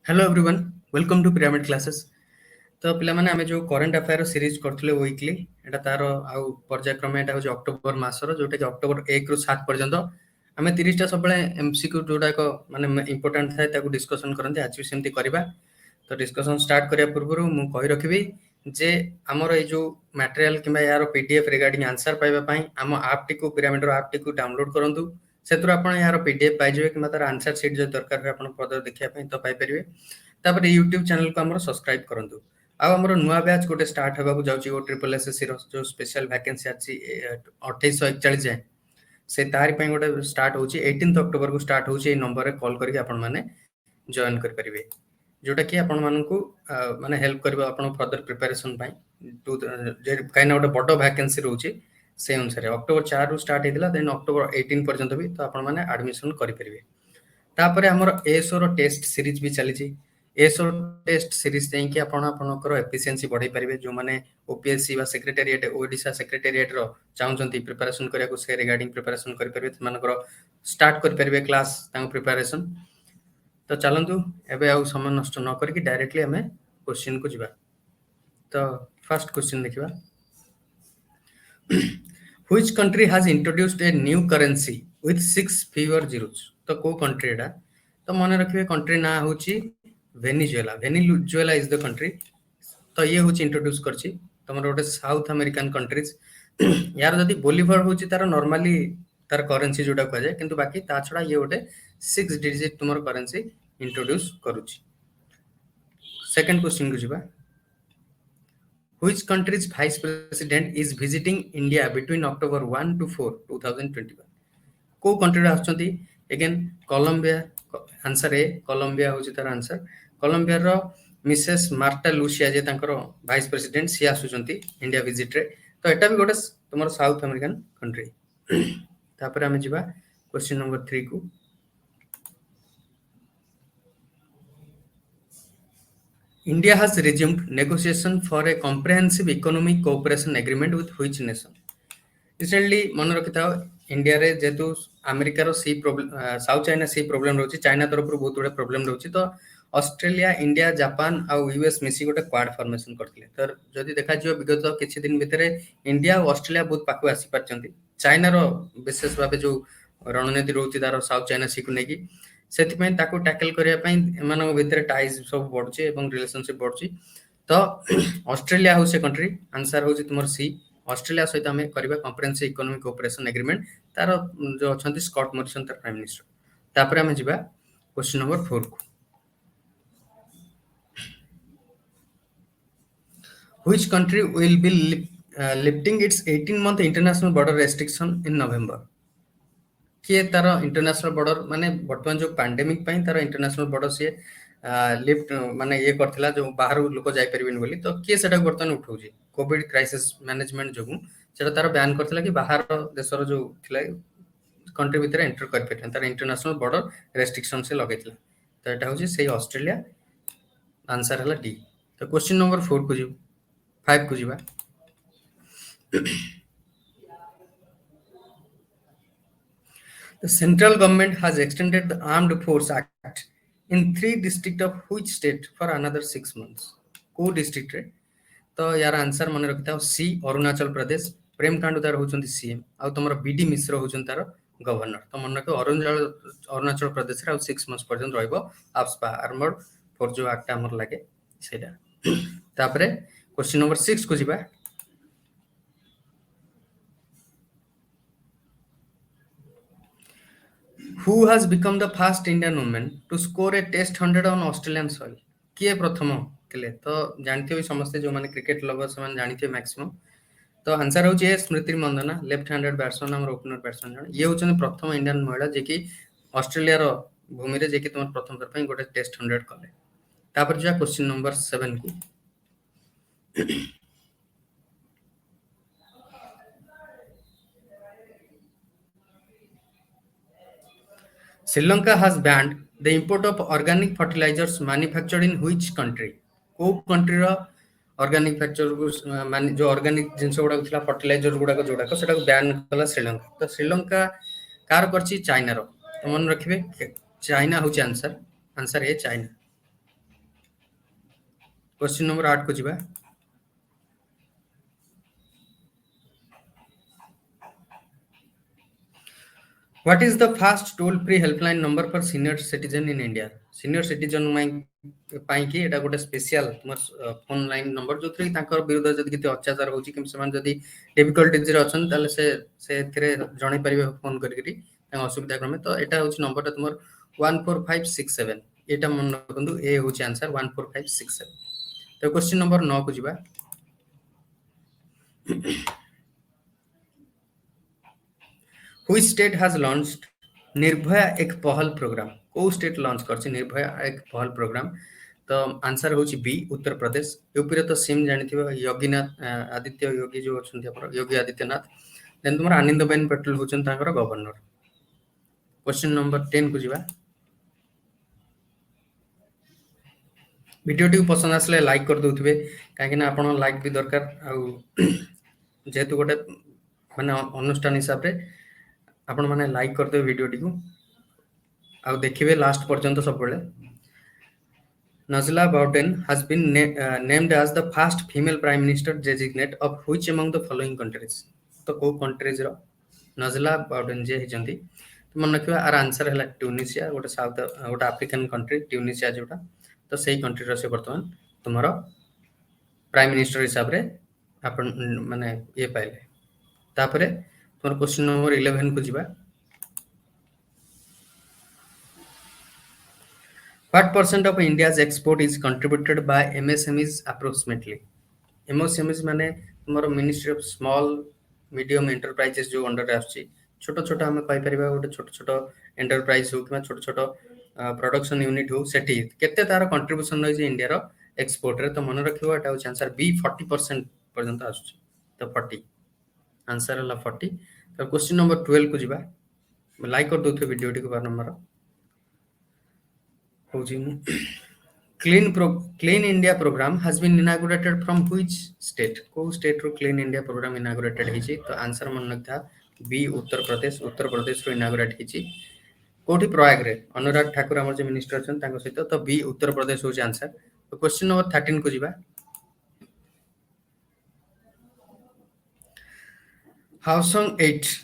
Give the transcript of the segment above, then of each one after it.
Hello everyone, welcome to pyramid classes. तो पिलामाने आमे जो करंट अफेयर सीरीज करथले वीकली एटा तार आउ पर्यायक्रमे एटा हो अक्टोबर मासर जोटा कि अक्टोबर 1 रु 7 पर्यंत आमे 30 टा सबले एमसीक्यू जोटा को माने इंपोर्टेंट थाए ताको डिस्कशन करंती। आज भी सेमती करबा। तो डिस्कशन स्टार्ट करिया पूर्व मु कहि रखिबी जे हमर ए जो मटेरियल किबा यार पीडीएफ रिगार्डिंग आंसर पाइबा पई हम ऐप टी को पिरामिड रो ऐप टी को डाउनलोड करंतु। सेतुर आपण यार पीडीएफ पाइ जेबे किबा तार आंसर शीट जो दरकार है आपण पदर देखिया पई तो पाइ परिबे। तापर यूट्यूब चैनल को हमर सब्सक्राइब करंतु। आ हमर नुवा बैच गोटे स्टार्ट हेबा को जाउची ओ ट्रिपल एसएससी रो जो स्पेशल वैकेंसी अछि 2841 जाय से तारि पई गोटे स्टार्ट होची 18 अक्टोबर को स्टार्ट होची। ए नंबर रे कॉल करके आपण माने जॉइन कर परिबे जोटा कि आपण मानकू माने हेल्प करबा आपण फर्दर प्रिपरेशन पई टू जे काइना गोटे बडो वैकेंसी रहउची से अनुसार अक्टोबर 4 रु स्टार्ट हेदिला देन अक्टोबर 18 पर्यंत भी तो आपण माने एडमिशन करि परिबे। तापरे हमर एएसओ रो टेस्ट सीरीज भी चली छी। एएसओ टेस्ट सीरीज देई कि आपण आपनकर एफिशिएंसी बढ़ाई परिबे जो माने ओपीएससी बा सेक्रेटेरिएट ओडिशा सेक्रेटेरिएट रो चाहउचंती प्रिपरेशन करिया को से रिगार्डिंग प्रिपरेशन करि परिबे मानकर स्टार्ट करि परिबे क्लास तांग प्रिपरेशन। तो चलंतु एबे आउ समय नष्ट न करके डायरेक्टली हमें क्वेश्चन को जिबा। तो फर्स्ट क्वेश्चन देखिबा, which country has introduced a new currency with 6 fewer zeros। तो को कंट्री एडा तो मन रखिबे कंट्री ना होची Venezuela. Venezuela is the country. तो ये होची इंट्रोड्यूस करची तमर गोटे साउथ अमेरिकन कंट्रीज यार जदी बोलीवर होची तार नॉर्मली तार करेंसी जोटा कह जाय किंतु बाकी ता छडा ये गोटे 6 डिजिट तुमर करेंसी इंट्रोड्यूस करूची। सेकंड क्वेश्चन को जिबा, which country's vice president is visiting India between October 1 to 4 2021। को कंट्री आछंती अगेन कोलंबिया। आंसर ए कोलंबिया होची तार आंसर। कोलंबिया रो मिसेस मार्टा लुसिया जे तांकर वाइस प्रेसिडेंट सी आसुचंती इंडिया विजिट रे। तो एटा भी गोटे तुमर साउथ अमेरिकन कंट्री। तापर हम जिबा क्वेश्चन नंबर 3 को, India has resumed negotiation for a comprehensive economic cooperation agreement with which nation। Recently मन रखिता इंडिया रे जेतु अमेरिका रो सी प्रॉब्लम साउथ चाइना सी प्रॉब्लम रहउची चाइना तरफ बहुत बड़ा प्रॉब्लम रहउची। तो ऑस्ट्रेलिया इंडिया जापान आ यूएस मिसी गोटे क्वाड फॉर्मेशन करथिले। तर जदी देखा जियो विगत किछि दिन भितरे इंडिया और ऑस्ट्रेलिया बहुत पाकु आसी परचंती। चाइना रो विशेष भाबे जो रणनीति रहउची तार साउथ चाइना सी को नेकी सेति पय ताको टैकल करिया पय एमानो भितरे टाइज सब बढ़ची एवं रिलेशनशिप बढ़ची। तो ऑस्ट्रेलिया हो से कंट्री आंसर होची तुमर सी। ऑस्ट्रेलिया सहित हमें करबा कॉम्प्रिहेंसिव इकोनॉमिक कोऑपरेशन एग्रीमेंट तार जो अछंती स्कॉट मॉरिसन तार प्राइम मिनिस्टर। तापर हमें जिबा क्वेश्चन नंबर 4 को, which country will be lifting its 18-month international border restriction in November। किए तार इंटरनेशनल बॉर्डर माने वर्तमान जो पैंडेमिक पई तार इंटरनेशनल बॉर्डर से लिफ्ट माने ये करथिला जो बाहर लोक जाय परिबिन बोली। तो किए सेटा वर्तमान उठौजी कोविड क्राइसिस मैनेजमेंट जोगु सेटा तार बैन करथिला कि बाहर देशर जो थिला कंट्री भीतर एंटर कर परथन तार इंटरनेशनल बॉर्डर रेस्ट्रिक्शन से लगैथिला। तो एटा होजी सेही ऑस्ट्रेलिया। आंसर हला डी। तो क्वेश्चन नंबर 4 को जिबा 5 को जिबा, the central government has extended the Armed Force Act in 3 districts of which state for another 6 months। को डिस्ट्रिक्ट रे तो यार आंसर मन रखिता सी अरुणाचल प्रदेश। प्रेम कांडू तार होचंती सीएम आ तमरो बीडी मिश्र होचन तार गवर्नर। तो मन रखो अरुणाचल प्रदेश रे 6 मंथ्स पर्यंत रहइबो आप्सपा आर्मर्ड फोर्स जो एक्ट हमर लागे सेटा। तापरे क्वेश्चन नंबर 6 को जिबा, who has become the first Indian woman to score a test 100 on Australian soil। किए प्रथम थिले तो जानते हो समस्त जो माने क्रिकेट लवर समान जानते मैक्सिमम। तो आंसर होची ए स्मृति मंदना लेफ्ट हैंडेड बैट्समैन हमर ओपनर बैट्समैन जण ये होचन प्रथम इंडियन महिला जे कि ऑस्ट्रेलिया रो भूमि रे जे कि तुम प्रथम थर पई गोटे टेस्ट 100 कले। तापर जा क्वेश्चन नंबर 7 को, Sri Lanka has banned the import of organic fertilizers manufactured in which country। को कंट्री रो ऑर्गेनिक फैक्चर को माने जो ऑर्गेनिक जिंस गुडा थिला फर्टिलाइजर गुडा को जोडा को सेटा को बैन कला श्रीलंका। तो श्रीलंका कार करची चाइना रो। तो मन रखिबे चाइना होची answer. Answer A China. Question number 8 को जिबा। What is the fast toll-free helpline number for senior citizen in India? Senior citizen ପାଇଁ କି ଏଟା ଗୋଟେ ସ୍ପେଶିଆଲ ତୁମର ଫୋନ୍ ଲାଇନ୍ ନମ୍ବର ଯୋଉଥିରେ କି ତାଙ୍କର ବିରୁଦ୍ଧରେ ଯଦି କିଛି ଅତ୍ୟାଚାର ହଉଛି କିମ୍ବା ସେମାନେ ଯଦି ଡିଫିକଲ୍ଟିଜରେ ଅଛନ୍ତି ତାହେଲେ ସେ ଏଥିରେ ଜଣେଇ ପାରିବେ ଫୋନ୍ କରିକିରି ତାଙ୍କ ଅସୁବିଧା କ୍ରମେ। ତ ଏଟା ହଉଛି ନମ୍ବରଟା ତୁମର 14567। ଏଟା ମନେ ରଖନ୍ତୁ, ଏ ହଉଛି ଆନ୍ସର 14567। ତ କ୍ୱେଶ୍ଚିନ ନମ୍ବର 9 କୁ ଯିବା। Which state has launched Nirbhaya एक पहल प्रोग्राम? को स्टेट लॉन्च करछि निर्भया एक पहल प्रोग्राम? तो आंसर होछि बी उत्तर प्रदेश। यूपी रे तो सीएम जानिथिबो योगीनाथ आदित्य योगी जो अछन्ती अपन योगी आदित्यनाथ। देन तुमर आनंदबेन पटेल होछन तांकर गवर्नर। क्वेश्चन नंबर 10 को जिबा। वीडियो टी पसंद आसले लाइक कर दोथिबे काहे कि आपण लाइक भी दरकार आ जेहेतु गोटे माने अनुष्ठान हिसाब रे आपण माने लाइक कर दे वीडियो टी को आ देखिबे लास्ट पर्यंत सब बेले। Najla Bowden has been named as the first female prime minister designate of which among the following countries? तो को कंट्रीज रो नजला बाउडेन जे हिजंती तो मन रखिबा आर आंसर हैला ट्यूनिसिया गोटे साउथ गोटे अफ्रीकन कंट्री ट्यूनिसिया जोटा। तो सेही कंट्री रो से वर्तमान तुमरो प्राइम मिनिस्टर हिसाब रे आपण माने ये पाइले। तापरे तुमर क्वेश्चन नंबर 11 को जिबा। What percent of India's export is contributed by MSMEs approximately? MSMEs माने तुमरो ministry of small medium enterprises जो अंडर आछि छोट छोट हम पाई परिबा गोटे छोट छोट एंटरप्राइज हो कि छोट छोट प्रोडक्शन यूनिट हो सेठी केते तार कंट्रीब्यूशन रही इंडिया रो एक्सपोर्ट रे। तो मन रखिबो एटा होछ आंसर बी 40% पर्यंत आछि। तो 40 आंसर हला 40। तो क्वेश्चन नंबर 12 को जिबा। लाइक कर दोथो वीडियो टी को बार number Clean India program has been inaugurated from which state? को स्टेट रो क्लीन इंडिया प्रोग्राम इनागुरेटेड हिची? तो आंसर मन था बी उत्तर प्रदेश। उत्तर प्रदेश रो इनागुरेट हिची कोठी प्रयाग रे अनुराग ठाकुर हमर जे मिनिस्टर छन तांको सहित। तो बी उत्तर प्रदेश होची आंसर। तो क्वेश्चन नंबर 13 को जिबा। Hwasong 8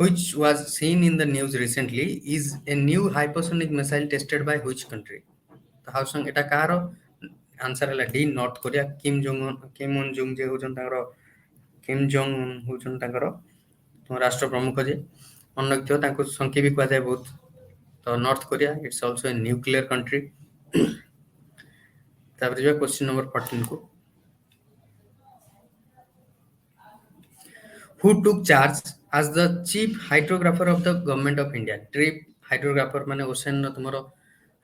which was seen in the news recently is a new hypersonic missile tested by which country? तो हाउसंग एटा कारो आंसर है डी नॉर्थ कोरिया। किम उन जुंग जे होजन तांकर किम जोंग उन होजन तांकर तो राष्ट्र प्रमुख जे मन रखियो तांको संख्या भी कह जाय बहुत। तो north Korea it's also a nuclear country. तापर जे क्वेश्चन नंबर 14 को who took charge as the chief hydrographer of the government of India? Trip hydrographer माने ओशन तुमरो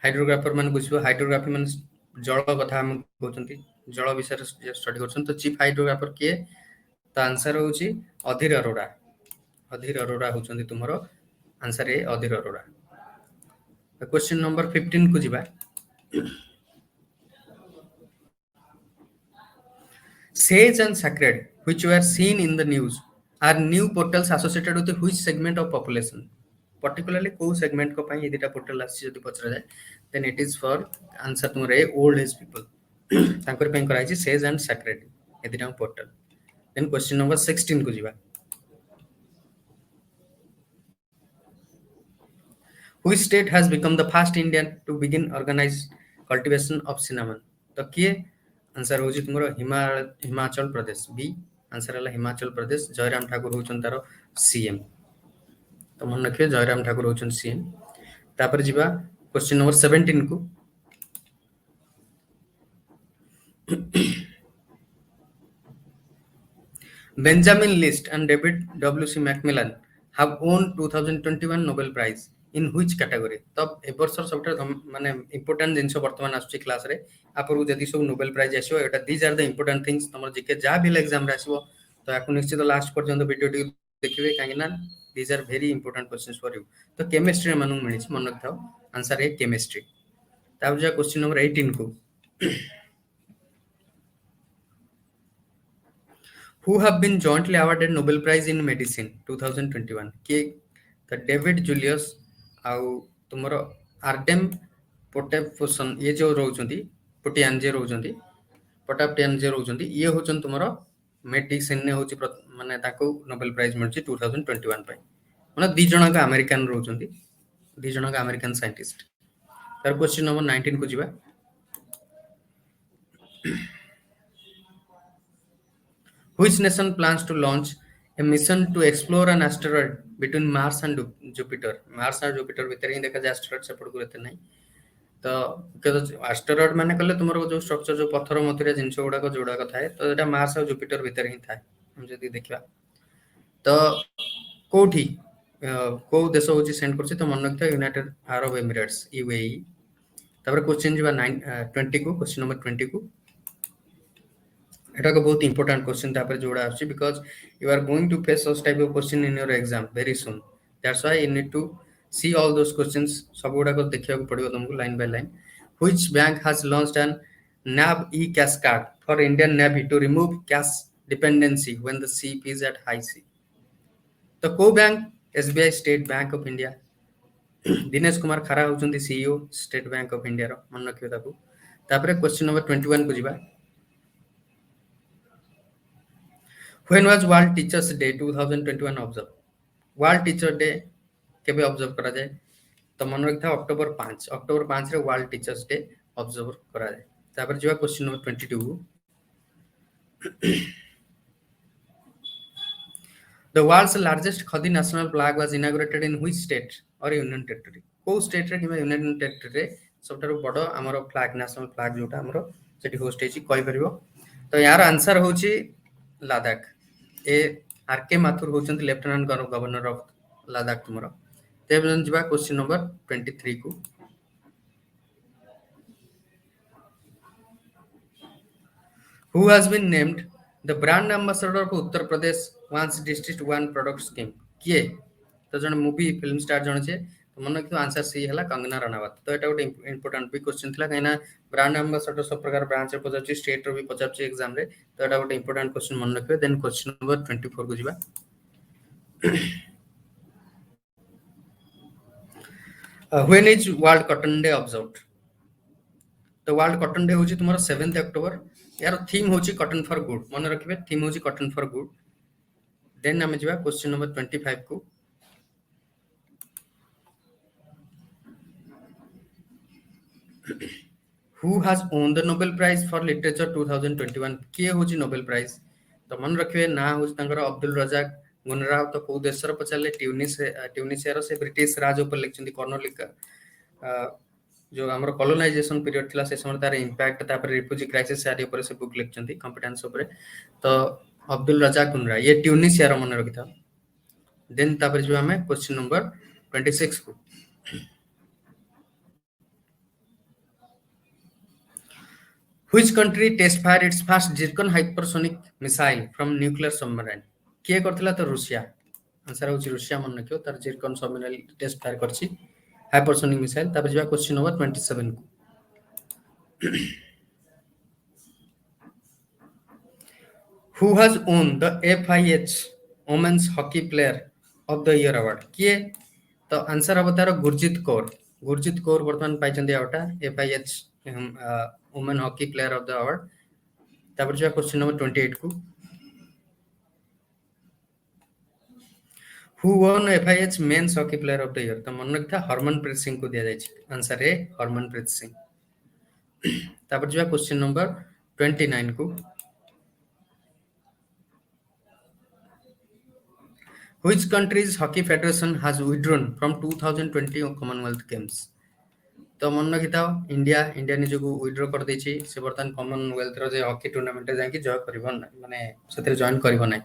हाइड्रोग्राफर माने बुझिबो हाइड्रोग्राफी माने जल कथा हम कहउछंती जल विषय स्टडी करछन। तो चीफ हाइड्रोग्राफर के तो आंसर होची अधीर अरोड़ा। अधीर अरोड़ा होचंती तुमरो आंसर ए अधीर अरोड़ा। क्वेश्चन नंबर 15 को जिबा। Sage and Sacred which were seen in the news are new portals associated with which segment of population? Particularly को segment को पई एदिटा पोर्टल आसी जदी पचरा जाय then it is for answer तुमरे ओल्ड एज पीपल तांकर पई कराई छी सेज एंड सैक्रेड एदिटा पोर्टल। देन क्वेश्चन नंबर 16 को जिबा। Which state has become the first Indian to begin organized cultivation of cinnamon? तो किए आंसर होची तुमरो हिमाचल प्रदेश। बी आंसर हला हिमाचल प्रदेश। जयराम ठाकुर होचन तारो सीएम। तो मन रखियो जयराम ठाकुर होचन सीएम। तापर जिबा क्वेश्चन नंबर 17 को Benjamin List and David W.C. Macmillan have won 2021 Nobel Prize in which category? तो ए वर्ष सबटा माने इंपोर्टेंट जिंस वर्तमान आसुची क्लास रे आपरु जदी सब नोबेल प्राइज आसीबो एटा these are the important things तमर जिके जा भी एग्जाम रे आसीबो। तो याकु निश्चित लास्ट पर्यंत वीडियो टी देखिबे काहे ना these are very important questions for you. तो केमिस्ट्री मानु मिली मन रखथाओ आंसर ए केमिस्ट्री। तापर जा क्वेश्चन नंबर 18 को who have been jointly awarded Nobel Prize in Medicine 2021? के तो डेविड जूलियस आउ तुमरो आर्डेम पोटेफोसन ये जो रहउचंती पोटियान जे रहउचंती प्रताप टेन जे रहउछन्ती ये होछन तुमरो मेडिसिन ने होछि माने ताको नोबेल प्राइज मिलछि 2021 पय माने दी जणा का अमेरिकन रहउछन्ती दी जणा का अमेरिकन साइंटिस्ट तार क्वेश्चन नंबर 19 को जिबा Which nation plans to launch a mission to explore an asteroid between Mars and Jupiter? Mars और Jupiter भीतर ही देखा जाए asteroid सेपट को रहते नहीं तो asteroid माने कले तुम्हारे जो structure जो पत्थर मथिरे जिनस गुड़ा को जोड़ा का थाए तो एटा Mars और Jupiter भीतर ही थाए हम जदी देखिबा तो कोठी को देश होची सेंड करछि तो मन रखियो यूनाइटेड अरब एमिरेट्स यूएई तापर क्वेश्चन जिबा 20 को क्वेश्चन नंबर 20 को एटा को बहुत इंपोर्टेंट क्वेश्चन तापर जोड़ा आछि because you are going to face such type of question in your exam very soon that's why you need to see all those questions सब गुडा को देखिया को पड़ियो तुमको line by line which bank has launched an NAV e-cash card for Indian Navy to remove cash dependency when the ship is at high sea तो को bank SBI State Bank of India Dinesh Kumar Khara होचंदी CEO State Bank of India रो मन रखियो ताकू तापर question number 21 को जिबा When was World Teachers Day 2021 observed? World Teacher Day केबे ऑब्जर्व करा जाए तो मन रखता अक्टोबर 5 रे वर्ल्ड टीचर्स डे ऑब्जर्व करा जाए तापर जिवा question number 22 The world's largest Khadi national flag was inaugurated in which state or union territory? को स्टेट रे किबा यूनियन टेरिटरी रे सबटारो बडो हमरो फ्लैग नेशनल फ्लैग जोटा हमरो सेठी होस्ट हेची कहि परिबो तो यार आंसर होची लद्दाख ए आरके माथुर होचंती लेफ्टिनेंट गवर्नर ऑफ लद्दाख तुमरो तेबन जिबा क्वेश्चन नंबर 23 को Who has been named the brand ambassador of Uttar Pradesh Once District One Product Scheme? किए तो जन मूवी फिल्म स्टार जन छे तो मन रखियो आंसर सी हला कंगना रनावत तो एटा गोटे इंपोर्टेंट भी क्वेश्चन थिला कहिना ब्रांड एम्बेसडर सब प्रकार ब्रांच रे पचाची स्टेट रो भी पचाची एग्जाम रे तो एटा गोटे इंपोर्टेंट क्वेश्चन मन रखियो देन क्वेश्चन नंबर 24 को जिबा when is world cotton day observed तो वर्ल्ड कॉटन डे होची तुम्हारा 7th अक्टोबर यार थीम होची कॉटन फॉर गुड मन रखिबे थीम होची कॉटन फॉर गुड देन हम जिबा क्वेश्चन नंबर 25 को Who has won the Nobel Prize for Literature 2021 किए होची नोबेल प्राइज तो मन रखिबे ना होची तांकर अब्दुल रजाक गुनराव तो को देशर पचाले ट्यूनिसिया से ब्रिटिश राज ऊपर लिखचंदी कर्नलिका जो हमर कॉलोनाइजेशन पीरियड थिला से समय तार इंपैक्ट तापर रिफ्यूजी क्राइसिस आदि ऊपर से बुक लिखचंदी कॉम्पिटेंस ऊपर तो अब्दुल रजाक गुनरा ये ट्यूनिसिया रो मन रखिथा देन तापर जो हमें क्वेश्चन नंबर 26 को Which country test fired its first Zircon hypersonic missile from nuclear submarine? किए करथिला तो रूसिया आंसर होची रूसिया मन रखियो तार जिरकन सबमरीन टेस्ट फायर करछि हाइपरसोनिक मिसाइल तापर जिबा क्वेश्चन नंबर 27 को Who has won the FIH Women's Hockey Player of the Year award? किए तो आंसर अब तार गुरजीत कौर वर्तमान पाइचंदी आउटा FIH women hockey player of the award तापर जिबा क्वेश्चन नंबर 28 को Who won FIH Men's Hockey Player of the Year? तो मन रखता हरमनप्रीत सिंह को दिया जायछि आंसर ए हरमनप्रीत सिंह तापर जिबा क्वेश्चन नंबर 29 को Which country's hockey federation has withdrawn from 2020 Commonwealth Games? तो मन रखिता इंडिया निजको विथड्रॉ कर देछि से बर्तन कॉमनवेल्थ रो जे हॉकी टूर्नामेंट जाय कि जॉय करबो माने सेते जॉइन करबो नै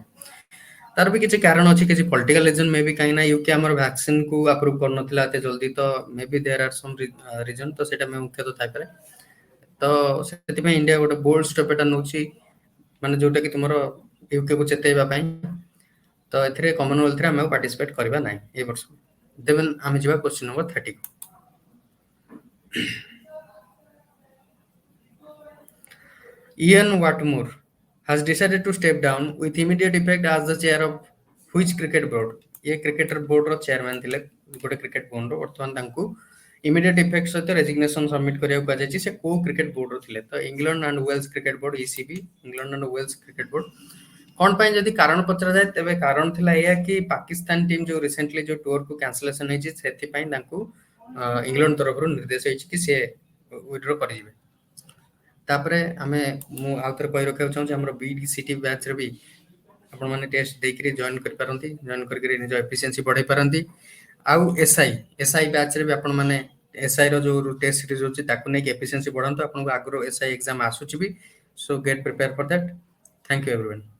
तार भी किछि कारण अछि किछि पॉलिटिकल रीजन मे भी काइना यूके हमर वैक्सीन को अप्रूव कर नथिला ते जल्दी तो maybe there are some reason तो सेटा मे मुख्य तो थाइ पारे तो सेति पे इंडिया गोटे बोल्ड स्टेप एटा नउछि माने जोटा कि तुमरो यूके को चेतेबा पई तो एथरे कॉमनवेल्थ रे हम पार्टिसिपेट करबा नै ए वर्ष देवन हम जिबा question number 30 Ian Watmore has decided to step down with immediate effect as the chair of which cricket board? ये क्रिकेटर बोर्ड रो चेयरमैन थिले गोटे क्रिकेट बोर्ड रो वर्तमान तांकू इमिडिएट इफेक्ट सहित रेजिग्नेशन सबमिट करिया कुहाଯାଇଛି से को क्रिकेट बोर्ड रो थिले तो England and Wales Cricket Board ECB England and Wales Cricket Board कौन पाई जदि कारण पचरा जाए तेबे कारण थिला या कि पाकिस्तान टीम जो रिसेंटली जो टूर को कैंसलेशन हेछि सेथि पई तांकू इंग्लैंड तरफ रो निर्देश हेछि कि से विथड्रॉ करि जिवे तापरे आमे मु आउतर कहि रखै चाहू हमरो बीडीसीटी बैच रे भी आपण माने टेस्ट देकरी जॉइन करि पारंती जॉइन करके निज एफिशिएंसी बढ़ाई पारंती आउ एसआई बैच रे भी आपण माने एसआई रो जो टेस्ट सीरीज होची ताकू नै एफिशिएंसी बढ़ांतो आपन को आगरो एसआई एग्जाम आसुची भी सो gate prepare for that thank you everyone